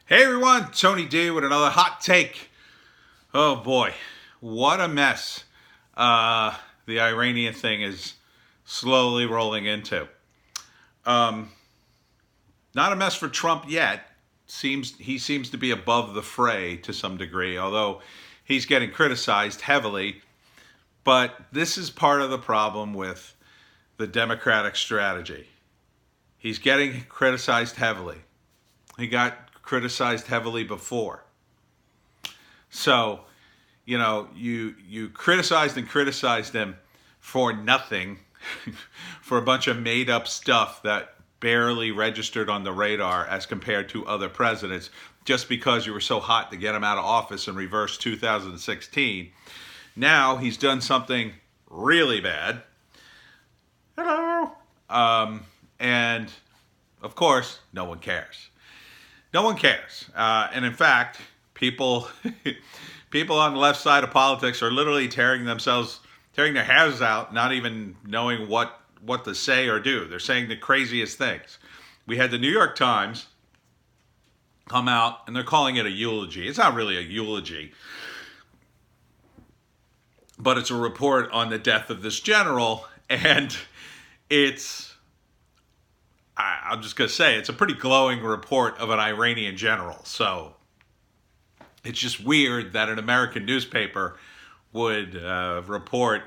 Hey everyone, Tony D with another hot take. Oh boy, what a mess the Iranian thing is slowly rolling into. Um, Not a mess for Trump yet. He seems to be above the fray to some degree, although he's getting criticized heavily. But this is part of the problem with the Democratic strategy. He's getting criticized heavily. He got criticized heavily before. So, you criticized and criticized him for nothing, for a bunch of made up stuff that barely registered on the radar as compared to other presidents, just because you were so hot to get him out of office in reverse 2016. Now he's done something really bad. Hello. And of course, no one cares. No one cares. And in fact, people people on the left side of politics are literally tearing their hairs out, not even knowing what to say or do. They're saying the craziest things. We had the New York Times come out and they're calling it a eulogy. It's not really a eulogy, but it's a report on the death of this general, and it's I'm just going to say it's a pretty glowing report of an Iranian general. So it's just weird that an American newspaper would report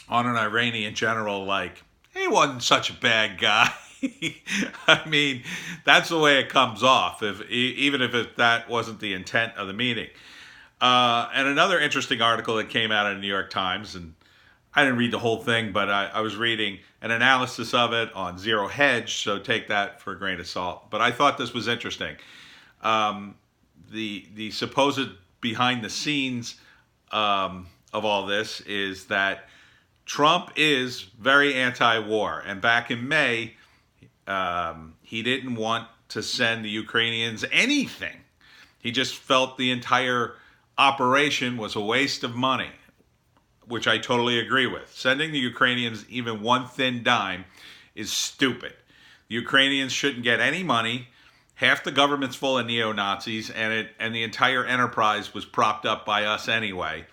on an Iranian general like he wasn't such a bad guy. I mean, that's the way it comes off, even if that wasn't the intent of the meeting. And another interesting article that came out of the New York Times, and I didn't read the whole thing, but I was reading an analysis of it on Zero Hedge, so take that for a grain of salt. But I thought this was interesting. The supposed behind the scenes of all this is that Trump is very anti-war, and back in May, he didn't want to send the Ukrainians anything. He just felt the entire operation was a waste of money, which I totally agree with. Sending the Ukrainians even one thin dime is stupid. The Ukrainians shouldn't get any money. Half the government's full of neo-Nazis, and the entire enterprise was propped up by us anyway.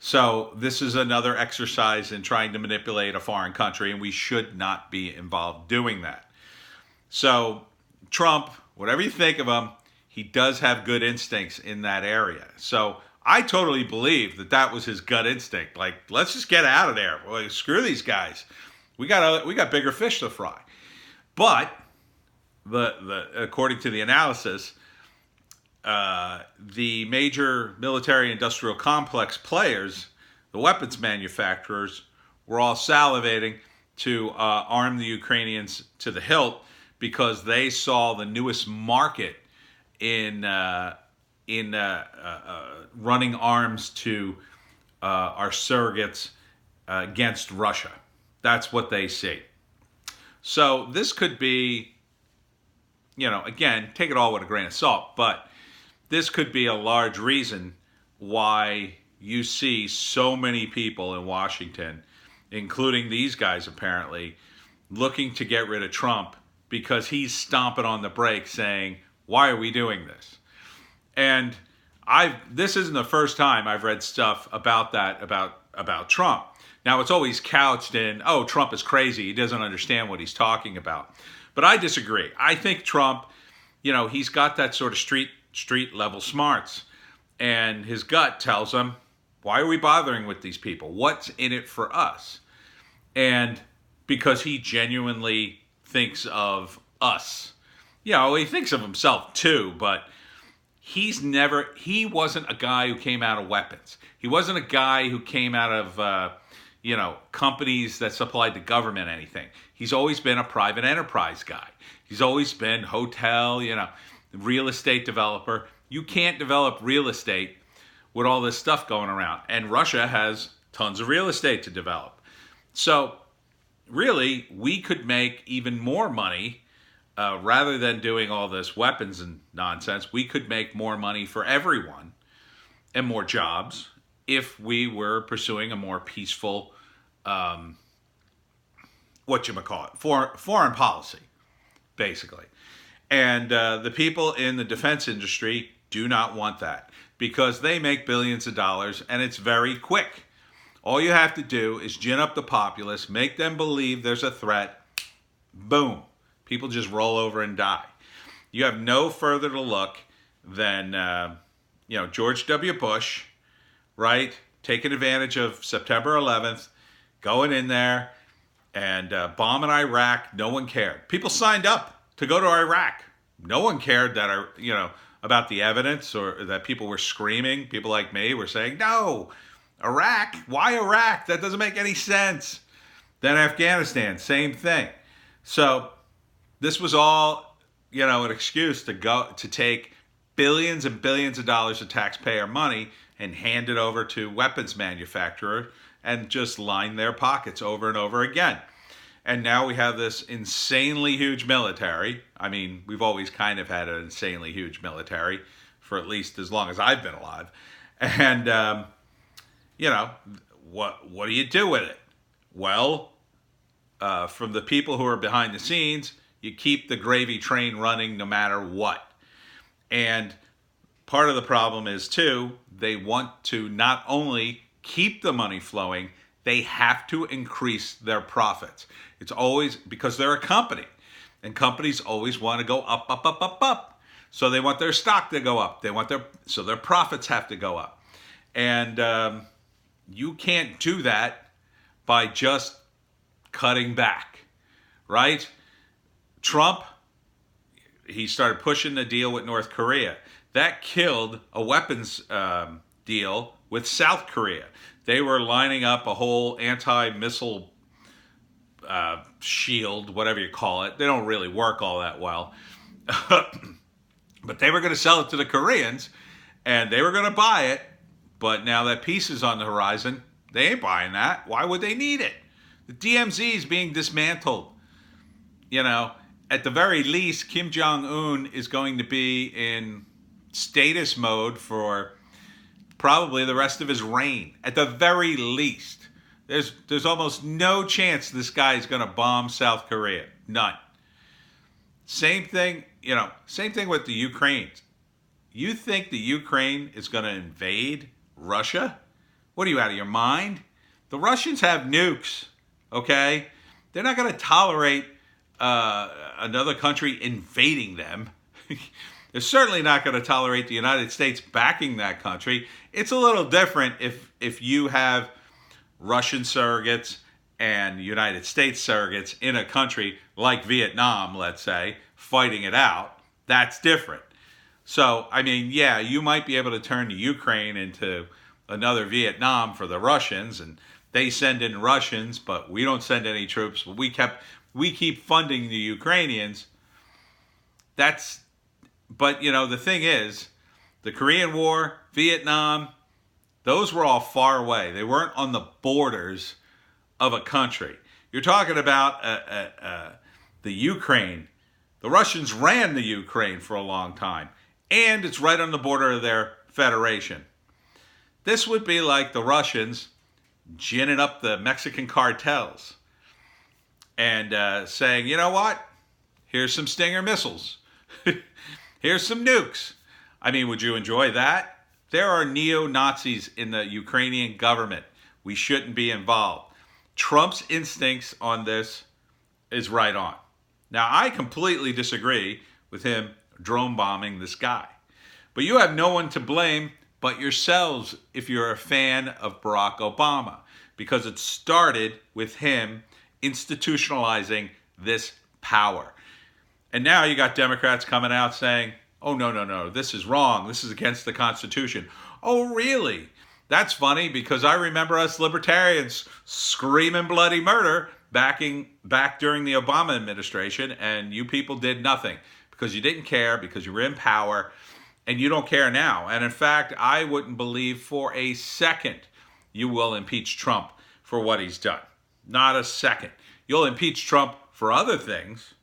So this is another exercise in trying to manipulate a foreign country, and we should not be involved doing that. So Trump, whatever you think of him, he does have good instincts in that area. So I totally believe that was his gut instinct. Like, let's just get out of there. Well, screw these guys. We got bigger fish to fry. But according to the analysis, the major military-industrial complex players, the weapons manufacturers, were all salivating to arm the Ukrainians to the hilt because they saw the newest market in running arms to our surrogates against Russia. That's what they see. So this could be, again, take it all with a grain of salt, but this could be a large reason why you see so many people in Washington, including these guys apparently, looking to get rid of Trump because he's stomping on the brakes saying, why are we doing this? And this isn't the first time I've read stuff about that, about Trump. Now, it's always couched in, oh, Trump is crazy. He doesn't understand what he's talking about. But I disagree. I think Trump, he's got that sort of street level smarts. And his gut tells him, why are we bothering with these people? What's in it for us? And because he genuinely thinks of us. He thinks of himself too, but he wasn't a guy who came out of weapons. He wasn't a guy who came out of, companies that supplied the government anything. He's always been a private enterprise guy. He's always been hotel, real estate developer. You can't develop real estate with all this stuff going around. And Russia has tons of real estate to develop. So really, we could make even more money rather than doing all this weapons and nonsense. We could make more money for everyone and more jobs if we were pursuing a more peaceful, foreign policy, basically. And the people in the defense industry do not want that because they make billions of dollars and it's very quick. All you have to do is gin up the populace, make them believe there's a threat. Boom. People just roll over and die. You have no further to look than, George W. Bush, right? Taking advantage of September 11th, going in there and bombing Iraq. No one cared. People signed up to go to Iraq. No one cared that, about the evidence or that people were screaming. People like me were saying, no, Iraq? Why Iraq? That doesn't make any sense. Then Afghanistan, same thing. So this was all, an excuse to take billions and billions of dollars of taxpayer money and hand it over to weapons manufacturers and just line their pockets over and over again. And now we have this insanely huge military. I mean, we've always kind of had an insanely huge military for at least as long as I've been alive. And, what do you do with it? Well, from the people who are behind the scenes, you keep the gravy train running no matter what. And part of the problem is, too, they want to not only keep the money flowing, they have to increase their profits. It's always because they're a company, and companies always want to go up, up, up, up, up. So they want their stock to go up. So their profits have to go up. And you can't do that by just cutting back, right? Trump, he started pushing the deal with North Korea. That killed a weapons deal with South Korea. They were lining up a whole anti-missile shield, whatever you call it. They don't really work all that well. But they were going to sell it to the Koreans, and they were going to buy it. But now that peace is on the horizon, they ain't buying that. Why would they need it? The DMZ is being dismantled. At the very least, Kim Jong-un is going to be in status mode for probably the rest of his reign. At the very least. There's almost no chance this guy is going to bomb South Korea. None. Same thing with the Ukraine. You think the Ukraine is going to invade Russia? What are you, out of your mind? The Russians have nukes, okay? They're not going to tolerate another country invading them. They're certainly not going to tolerate the United States backing that country. It's a little different if you have Russian surrogates and United States surrogates in a country like Vietnam, let's say, fighting it out. That's different. So, you might be able to turn the Ukraine into another Vietnam for the Russians, and they send in Russians, but we don't send any troops. We keep funding the Ukrainians. But the thing is, the Korean War, Vietnam, those were all far away. They weren't on the borders of a country. You're talking about the Ukraine. The Russians ran the Ukraine for a long time, and it's right on the border of their federation. This would be like the Russians ginning up the Mexican cartels and saying, you know what? Here's some Stinger missiles. Here's some nukes. Would you enjoy that? There are neo-Nazis in the Ukrainian government. We shouldn't be involved. Trump's instincts on this is right on. Now, I completely disagree with him drone bombing this guy. But you have no one to blame but yourselves if you're a fan of Barack Obama, because it started with him institutionalizing this power. And now you got Democrats coming out saying, oh, no, this is wrong. This is against the Constitution. Oh, really? That's funny, because I remember us libertarians screaming bloody murder back during the Obama administration, and you people did nothing because you didn't care, because you were in power, and you don't care now. And in fact, I wouldn't believe for a second you will impeach Trump for what he's done. Not a second. You'll impeach Trump for other things,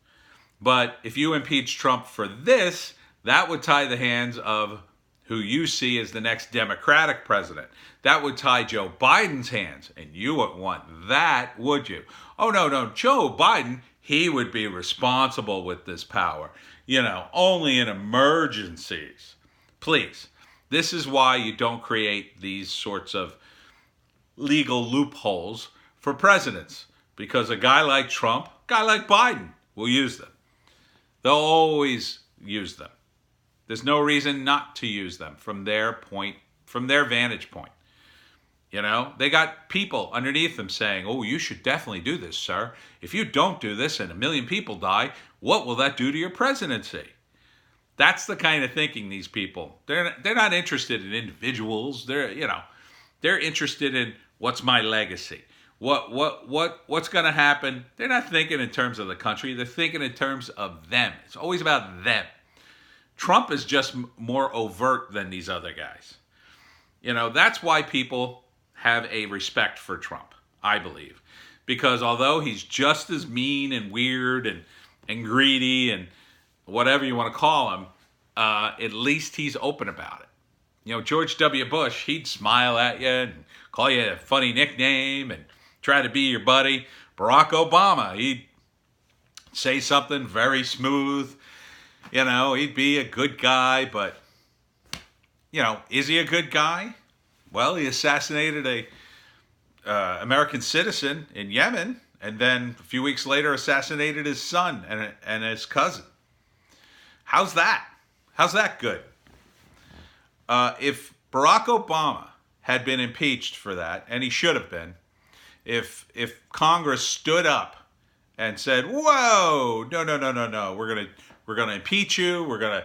but if you impeach Trump for this, that would tie the hands of who you see as the next Democratic president. That would tie Joe Biden's hands, and you wouldn't want that, would you? Oh, no, Joe Biden, he would be responsible with this power. Only in emergencies. Please. This is why you don't create these sorts of legal loopholes for presidents. Because a guy like Trump, a guy like Biden will use them. They'll always use them. There's no reason not to use them from their vantage point. They got people underneath them saying, oh, you should definitely do this, sir. If you don't do this and 1 million people die, what will that do to your presidency? That's the kind of thinking these people. They're not interested in individuals. They're interested in what's my legacy. What's going to happen? They're not thinking in terms of the country. They're thinking in terms of them. It's always about them. Trump is just more overt than these other guys. That's why people have a respect for Trump, I believe. Because although he's just as mean and weird and greedy and whatever you want to call him, at least he's open about it. George W. Bush, he'd smile at you and call you a funny nickname and try to be your buddy. Barack Obama, he'd say something very smooth. He'd be a good guy, but, is he a good guy? Well, he assassinated a American citizen in Yemen, and then a few weeks later assassinated his son and his cousin. How's that? How's that good? If Barack Obama had been impeached for that, and he should have been, if Congress stood up and said, "Whoa, no, we're gonna impeach you. We're gonna,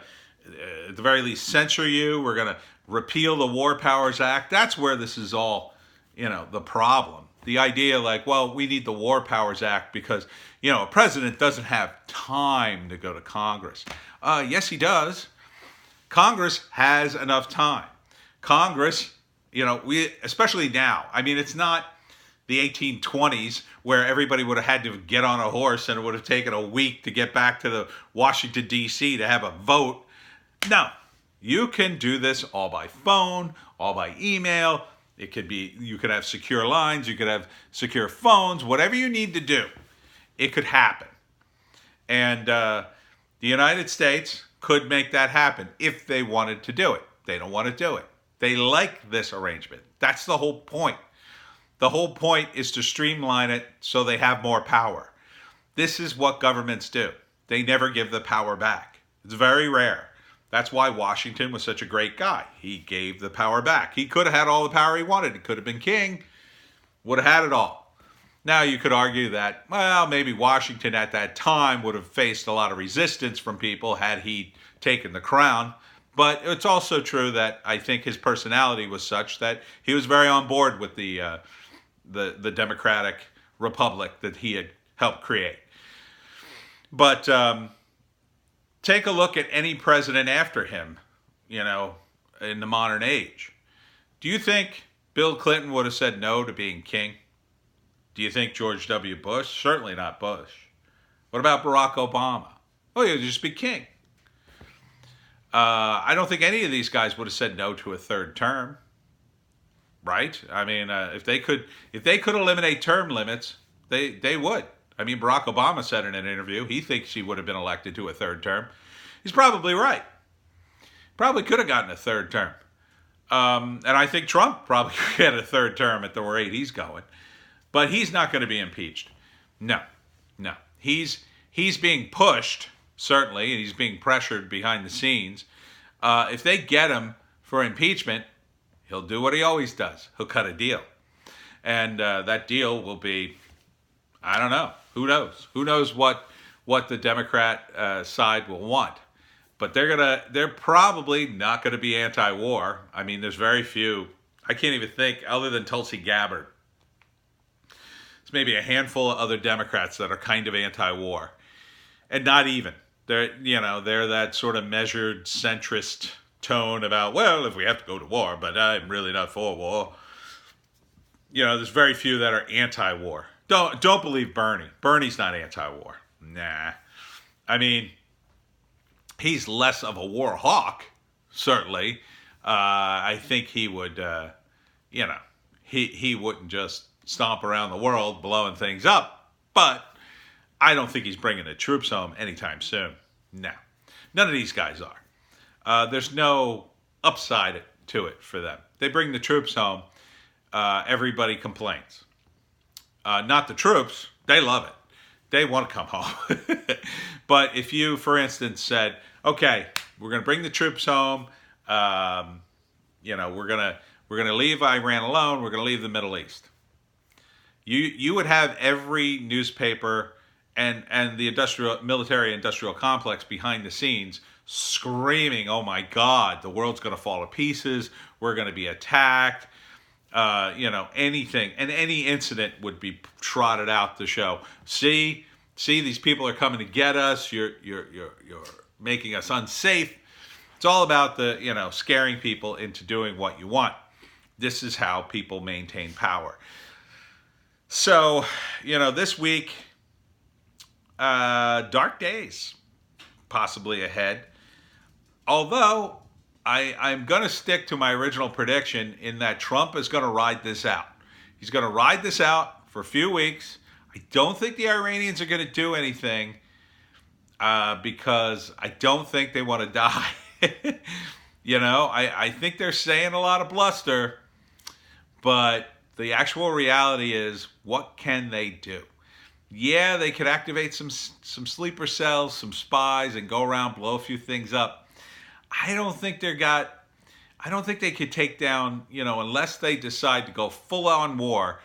at the very least, censor you. We're gonna repeal the War Powers Act." That's where this is all, the problem. The idea like, well, we need the War Powers Act because, a president doesn't have time to go to Congress. Yes, he does. Congress has enough time. Congress, we, especially now, it's not the 1820s where everybody would have had to get on a horse and it would have taken a week to get back to the Washington, D.C. to have a vote. No, you can do this all by phone, all by email. You could have secure lines, you could have secure phones, whatever you need to do, it could happen. And the United States could make that happen if they wanted to do it. They don't want to do it. They like this arrangement. That's the whole point. The whole point is to streamline it so they have more power. This is what governments do. They never give the power back. It's very rare. That's why Washington was such a great guy. He gave the power back. He could have had all the power he wanted. He could have been king. Would have had it all. Now you could argue that, well, maybe Washington at that time would have faced a lot of resistance from people had he taken the crown. But it's also true that I think his personality was such that he was very on board with the Democratic Republic that he had helped create. But take a look at any president after him, in the modern age. Do you think Bill Clinton would have said no to being king? Do you think George W. Bush? Certainly not Bush. What about Barack Obama? Oh, he'll just be king. I don't think any of these guys would have said no to a third term. Right? If they could eliminate term limits, they would. Barack Obama said in an interview he thinks he would have been elected to a third term. He's probably right. Probably could have gotten a third term. And I think Trump probably could get a third term at the rate he's going. But he's not going to be impeached. No. He's being pushed, certainly, and he's being pressured behind the scenes. If they get him for impeachment, he'll do what he always does. He'll cut a deal. And that deal will be, I don't know. Who knows? Who knows what the Democrat side will want? But they're probably not going to be anti-war. There's very few. I can't even think, other than Tulsi Gabbard. There's maybe a handful of other Democrats that are kind of anti-war. And not even. They're that sort of measured centrist tone about, well, if we have to go to war, but I'm really not for war. There's very few that are anti-war. Don't believe Bernie. Bernie's not anti-war. Nah. He's less of a war hawk, certainly. I think he would, he wouldn't just stomp around the world blowing things up. But I don't think he's bringing the troops home anytime soon. No. None of these guys are. There's no upside to it for them. They bring the troops home, everybody complains. Not the troops. They love it. They want to come home. But if you, for instance, said, okay, we're going to bring the troops home, we're going to leave Iran alone, we're going to leave the Middle East. You would have every newspaper and the military industrial complex behind the scenes screaming, oh my God, the world's going to fall to pieces, we're going to be attacked, anything. And any incident would be trotted out to show, see, these people are coming to get us, you're making us unsafe. It's all about scaring people into doing what you want. This is how people maintain power. So, this week, dark days possibly ahead. Although, I'm going to stick to my original prediction in that Trump is going to ride this out. He's going to ride this out for a few weeks. I don't think the Iranians are going to do anything because I don't think they want to die. I think they're saying a lot of bluster, but the actual reality is, what can they do? Yeah, they could activate some sleeper cells, some spies, and go around, blow a few things up. I don't think they could take down, unless they decide to go full on war,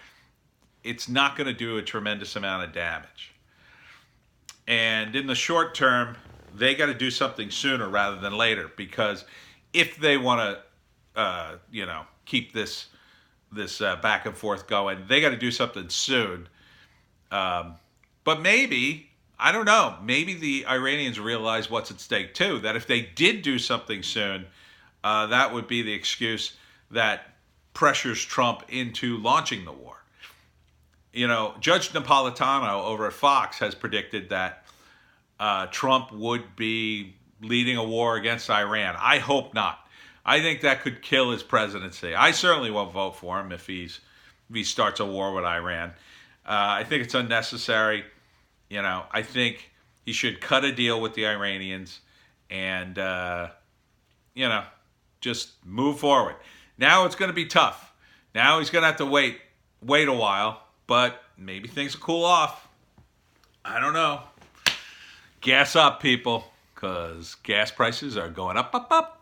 it's not going to do a tremendous amount of damage. And in the short term, they got to do something sooner rather than later, because if they want to, keep this back and forth going, they got to do something soon. But maybe, I don't know, maybe the Iranians realize what's at stake too, that if they did do something soon, that would be the excuse that pressures Trump into launching the war. Judge Napolitano over at Fox has predicted that Trump would be leading a war against Iran. I hope not. I think that could kill his presidency. I certainly won't vote for him if he starts a war with Iran. I think it's unnecessary. I think he should cut a deal with the Iranians and, just move forward. Now it's going to be tough. Now he's going to have to wait a while, but maybe things will cool off. I don't know. Gas up, people, because gas prices are going up, up, up.